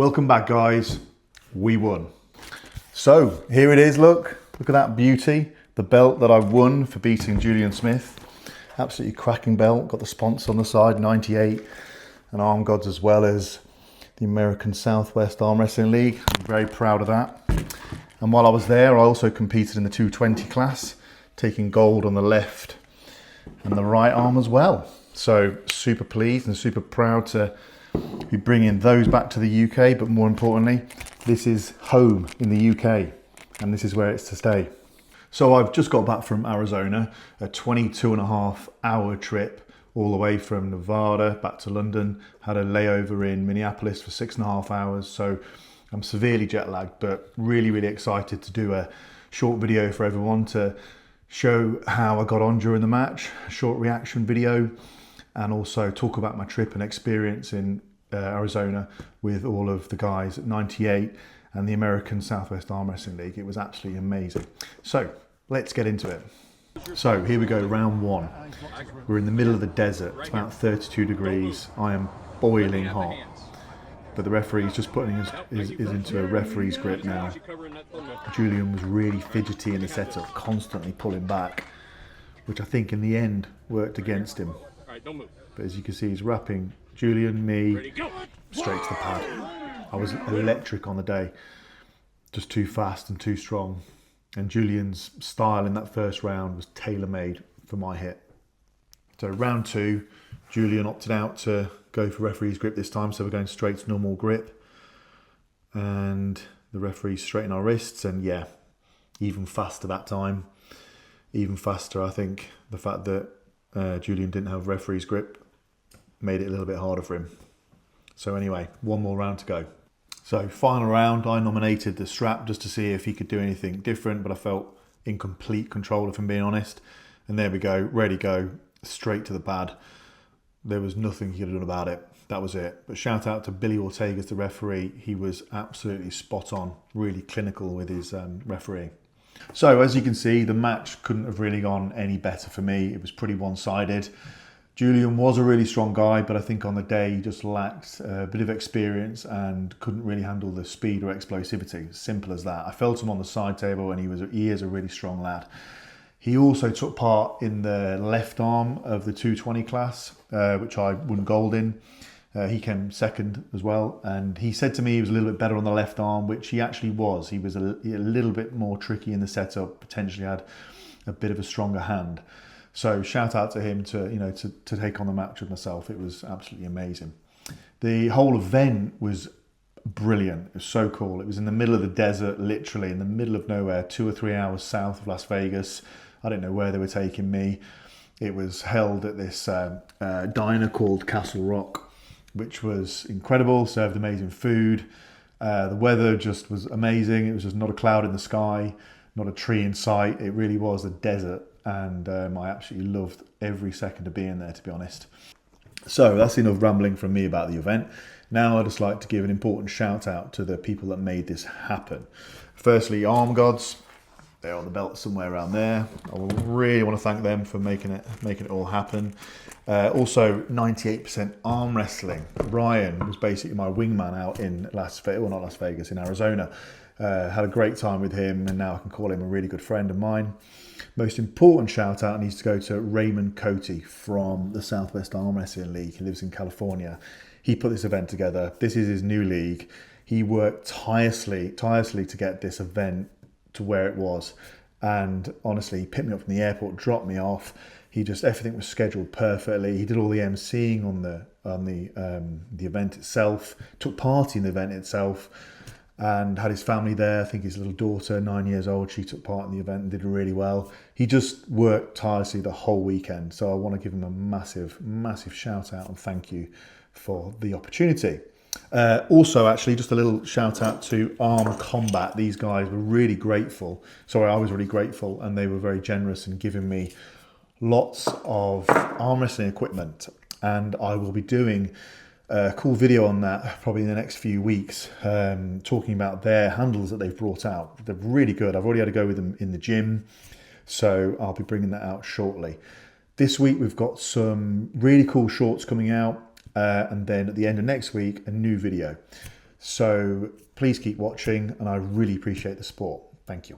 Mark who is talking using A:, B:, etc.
A: Welcome back, guys. We won. So here it is, look at that beauty. The belt that I won for beating Julian Smith. Absolutely cracking belt. Got the sponsor on the side, 98, and ArmGods, as well as the American Southwest Arm Wrestling League. I'm very proud of that. And while I was there, I also competed in the 220 class, taking gold on the left and the right arm as well. So super pleased and super proud to be bringing those back to the UK, but more importantly, this is home in the UK and this is where it's to stay. So I've just got back from Arizona, a 22.5-hour trip all the way from Nevada back to London. Had a layover in Minneapolis for 6.5 hours. So I'm severely jet lagged, but really excited to do a short video for everyone to show how I got on during the match, a short reaction video, and also talk about my trip and experience in Arizona with all of the guys at 98 and the American Southwest Arm Wrestling League. It was absolutely amazing. So let's get into it. So here we go, round one. We're in the middle of the desert. It's about 32 degrees. I am boiling hot. But the referee's just putting us into a referee's grip now. Julian was really fidgety in the setup, constantly pulling back, which I think in the end worked against him. But as you can see, he's wrapping Julian, me, straight to the pad. I was electric on the day, just too fast and too strong. And Julian's style in that first round was tailor-made for my hit. So round two, Julian opted out to go for referee's grip this time, so we're going straight to normal grip. And the referee straightened our wrists, and yeah, even faster that time. Even faster, I think the fact that Julian didn't have referee's grip made it a little bit harder for him. So anyway, one more round to go. So final round, I nominated the strap just to see if he could do anything different, but I felt in complete control, if I'm being honest. And there we go, ready to go, straight to the pad. There was nothing he could have done about it. That was it. But shout out to Billy Ortega as the referee. He was absolutely spot on, really clinical with his refereeing. So as you can see, the match couldn't have really gone any better for me. It was pretty one-sided. Julian was a really strong guy, but I think on the day he just lacked a bit of experience and couldn't really handle the speed or explosivity. Simple as that. I felt him on the side table and he is a really strong lad. He also took part in the left arm of the 220 class, which I won gold in. He came second as well, and he said to me he was a little bit better on the left arm, which he actually was. He was a little bit more tricky in the setup, potentially had a bit of a stronger hand. So shout out to him to take on the match with myself. It was absolutely amazing. The whole event was brilliant. It was so cool. It was in the middle of the desert, literally in the middle of nowhere, 2 or 3 hours south of Las Vegas. I don't know where they were taking me. It was held at this diner called Castle Rock, which was incredible, served amazing food. The weather just was amazing. It was just not a cloud in the sky, not a tree in sight. It really was a desert. And I absolutely loved every second of being there, to be honest. So that's enough rambling from me about the event. Now I'd just like to give an important shout out to the people that made this happen. Firstly, ArmGods. They're on the belt somewhere around there. I really want to thank them for making it all happen. Also, 98% Arm Wrestling. Ryan was basically my wingman out in in Arizona. Had a great time with him, and now I can call him a really good friend of mine. Most important shout out needs to go to Ryan Cotie from the Southwest Arm Wrestling League. He lives in California. He put this event together. This is his new league. He worked tirelessly to get this event to where it was. And honestly, he picked me up from the airport, dropped me off. Everything was scheduled perfectly. He did all the emceeing on the event itself, took part in the event itself, and had his family there. I think his little daughter, 9 years old, she took part in the event and did really well. He just worked tirelessly the whole weekend. So I want to give him a massive shout out and thank you for the opportunity. Also, actually, just a little shout out to Arm Combat. These guys were really grateful. I was really grateful, and they were very generous in giving me lots of arm wrestling equipment. And I will be doing a cool video on that probably in the next few weeks, talking about their handles that they've brought out. They're really good. I've already had to go with them in the gym, so I'll be bringing that out shortly. This week we've got some really cool shorts coming out, and then at the end of next week a new video. So please keep watching, and I really appreciate the support. Thank you.